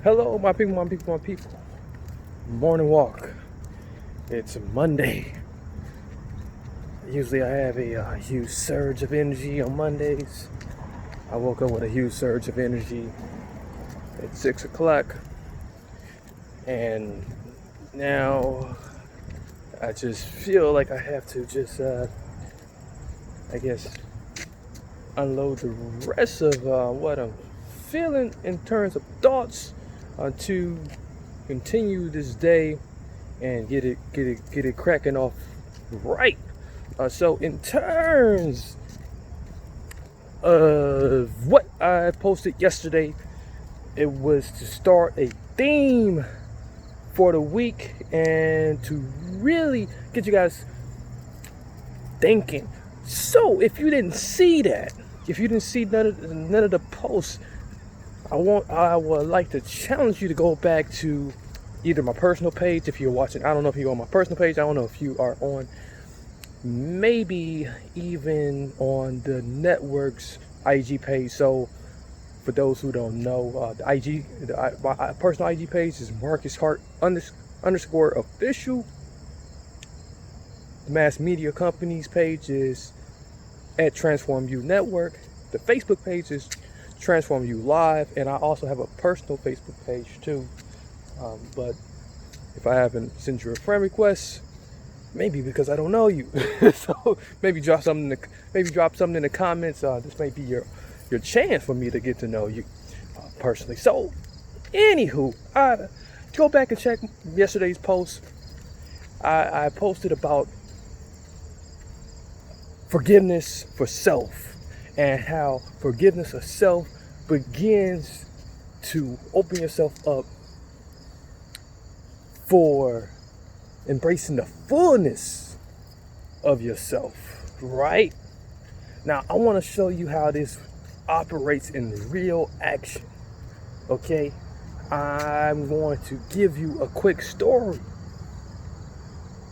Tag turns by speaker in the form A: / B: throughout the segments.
A: Hello, my people, my people, my people. Morning walk. It's Monday. Usually I have a huge surge of energy on Mondays. I woke up with a huge surge of energy at 6 o'clock. And now I just feel like I have to just, I guess, unload the rest of what I'm feeling in terms of thoughts to continue this day and get it cracking off right. So in terms of what I posted yesterday, it was to start a theme for the week and to really get you guys thinking. So if you didn't see that, if you didn't see none of the posts, I would like to challenge you to go back to either my personal page if you're watching. I don't know if you're on my personal page. I don't know if you are on, maybe even on the network's IG page. So for those who don't know, my personal IG page is Marcus Hart underscore official. The Mass Media Company's page is at Transform You Network. The Facebook page is Transform You Live, and I also have a personal Facebook page too. But if I haven't sent you a friend request, maybe because I don't know you. So maybe drop something in the comments. This may be your chance for me to get to know you personally. So, anywho, go back and check yesterday's post. I posted about forgiveness for self and how forgiveness of self begins to open yourself up for embracing the fullness of yourself, right? Now, I want to show you how this operates in real action, okay? I'm going to give you a quick story,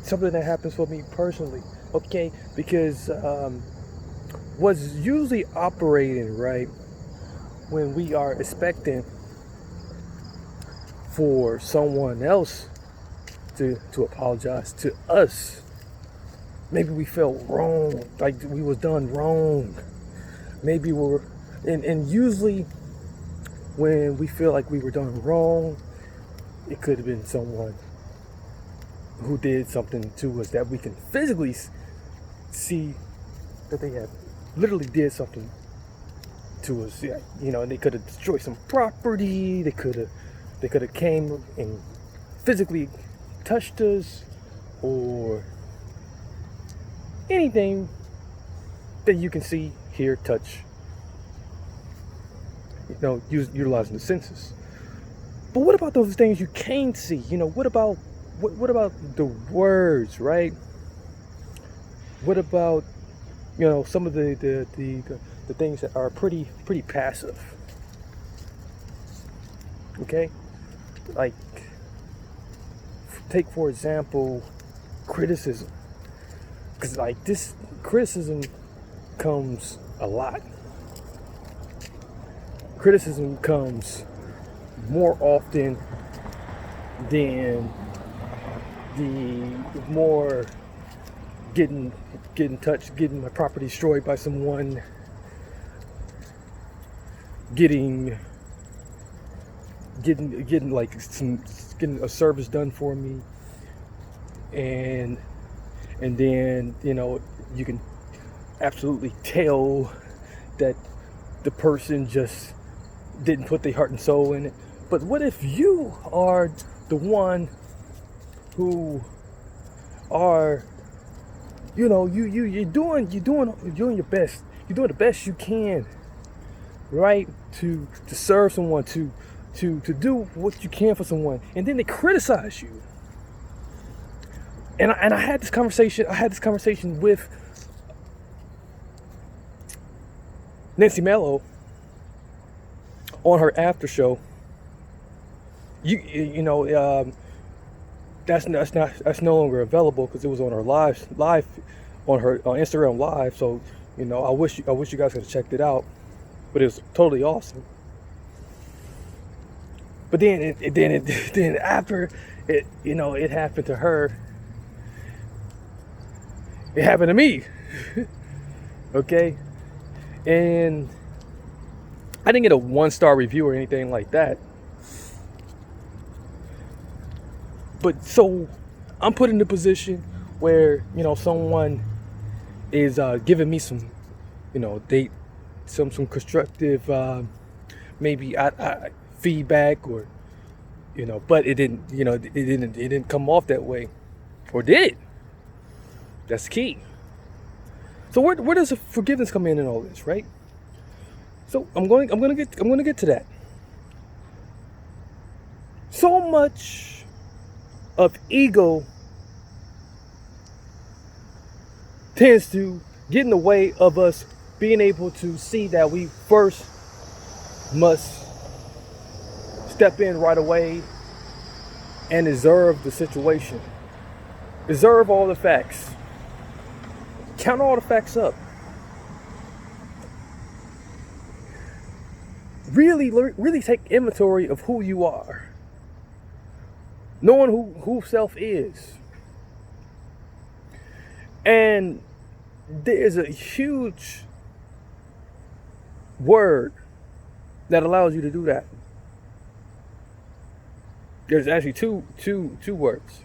A: something that happens for me personally, okay? Because what's usually operating, right, when we are expecting for someone else to apologize to us, maybe we felt wrong, like we was done wrong. Maybe and usually when we feel like we were done wrong, it could have been someone who did something to us that we can physically see that they have literally did something to us. Yeah, and they could have destroyed some property. They could have came and physically touched us, or anything that you can see, hear, touch. Utilizing the senses. But what about those things you can't see? What about the words, right? What about some of the things that are pretty passive? Okay, like take for example criticism, because like this criticism comes a lot. Criticism comes more often than the more getting touched, getting my property destroyed by someone, getting a service done for me, and then you can absolutely tell that the person just didn't put their heart and soul in it. But what if you are the one who are you're doing your best, you're doing the best you can, right, to serve someone, to do what you can for someone, and then they criticize you. And I had this conversation with Nancy Mello on her after show. That's no longer available because it was on her live on her on Instagram live. So I wish you guys could have checked it out, but it was totally awesome. But then then after it, it happened to her, it happened to me. Okay? And I didn't get a 1-star review or anything like that. But so I'm put in a position where, someone is giving me some, some constructive, maybe feedback, or, but it didn't come off that way, or did. That's the key. So where does the forgiveness come in all this, right? So I'm gonna get to that. So much of ego tends to get in the way of us being able to see that we first must step in right away and observe the situation. Observe all the facts. Count all the facts up. Really take inventory of who you are. Knowing who self is. And there's a huge word that allows you to do that. There's actually two words.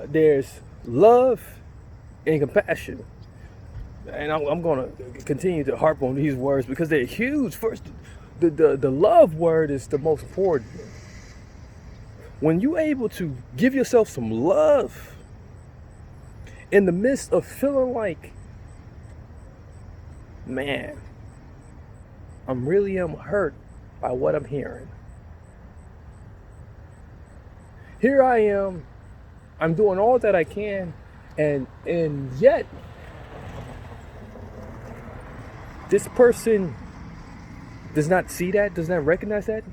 A: There's love and compassion. And I'm going to continue to harp on these words because they're huge. First, the love word is the most important. When you're able to give yourself some love in the midst of feeling like, man, I'm hurt by what I'm hearing. Here I am, I'm doing all that I can, and yet this person does not see that, does not recognize that.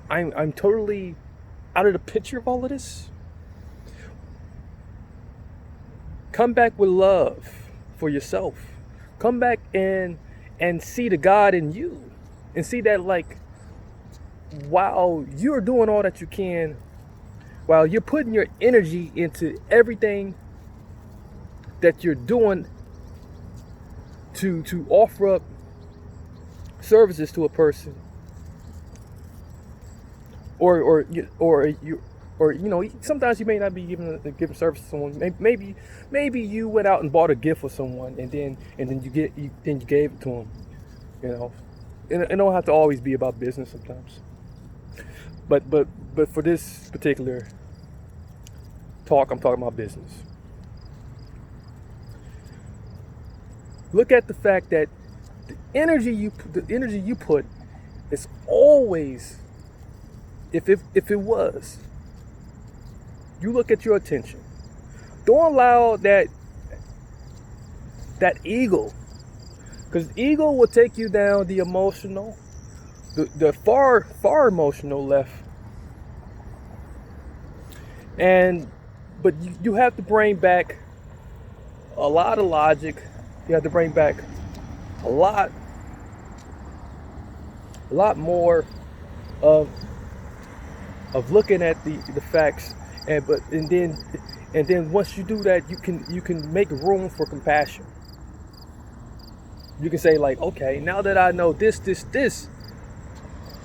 A: I'm totally out of the picture of all of this. Come back with love for yourself. Come back and see the God in you, and see that, like, while you're doing all that you can, while you're putting your energy into everything that you're doing to offer up services to a person, or sometimes you may not be giving service to someone. Maybe you went out and bought a gift for someone, and then you gave it to them. It don't have to always be about business sometimes. But for this particular talk, I'm talking about business. Look at the fact that the energy you put is always, if it was, you look at your attention. Don't allow that ego, because ego will take you down the emotional, the far emotional left. But you have to bring back a lot of logic. You have to bring back a lot more of looking at the facts, and then once you do that, you can make room for compassion. You can say, like, okay, now that I know this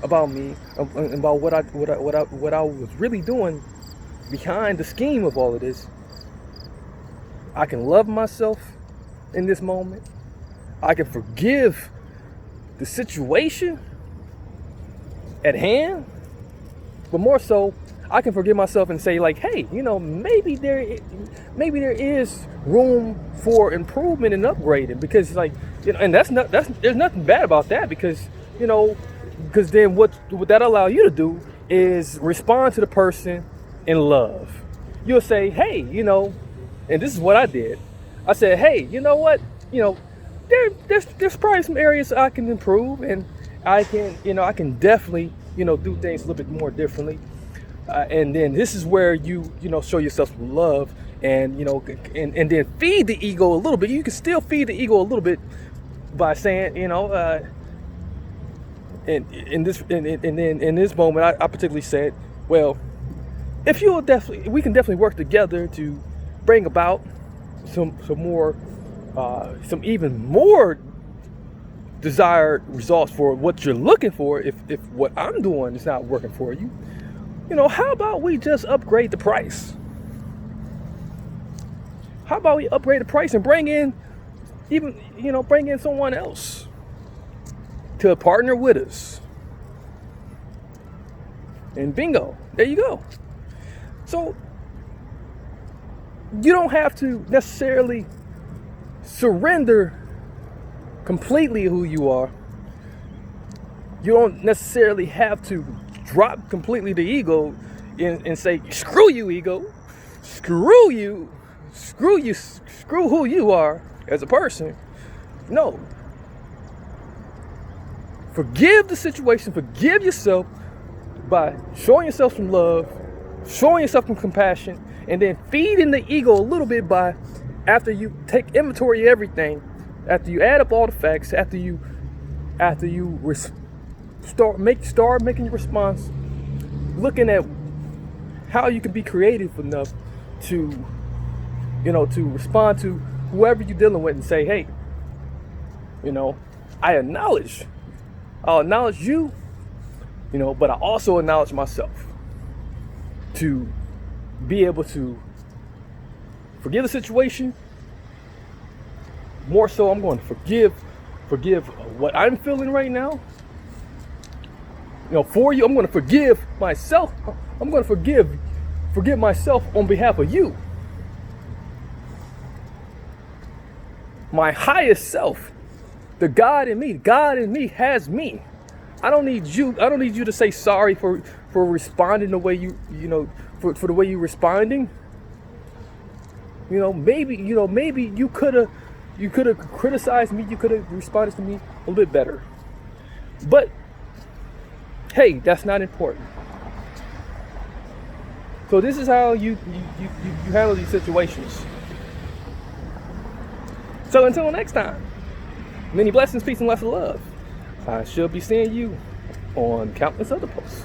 A: about me, about what I was really doing behind the scheme of all of this, I can love myself in this moment. I can forgive the situation at hand, but more so, I can forgive myself and say, like, hey, maybe there is room for improvement and upgrading, because, like, and there's nothing bad about that, because then what that allow you to do is respond to the person in love. You'll say, hey, and this is what I did. I said, hey, you know what? There's probably some areas I can improve, and I can definitely, do things a little bit more differently. And then this is where you show yourself some love, and and then feed the ego a little bit. You can still feed the ego a little bit by saying, And in this moment, I particularly said, well, if you will we can definitely work together to bring about some even more desired results for what you're looking for. If what I'm doing is not working for you, how about we just upgrade the price? How about we upgrade the price and bring in someone else to partner with us? And bingo, there you go. So you don't have to necessarily surrender completely who you are. You don't necessarily have to drop completely the ego and say, screw you, ego. Screw you. Screw who you are as a person. No. Forgive the situation. Forgive yourself by showing yourself some love, showing yourself some compassion, and then feeding the ego a little bit by, after you take inventory of everything, after you add up all the facts, after you start making your response, looking at how you can be creative enough to respond to whoever you're dealing with and say, hey, I'll acknowledge you, but I also acknowledge myself, to be able to forgive the situation. More so, I'm going to forgive what I'm feeling right now. For you, I'm going to forgive myself. I'm going to forgive myself on behalf of you. My highest self, the God in me has me. I don't need you to say sorry for responding the way for the way you're responding. Maybe you could have criticized me, you could have responded to me a little bit better. But hey, that's not important. So this is how you handle these situations. So until next time, many blessings, peace, and lots of love. I shall be seeing you on countless other posts.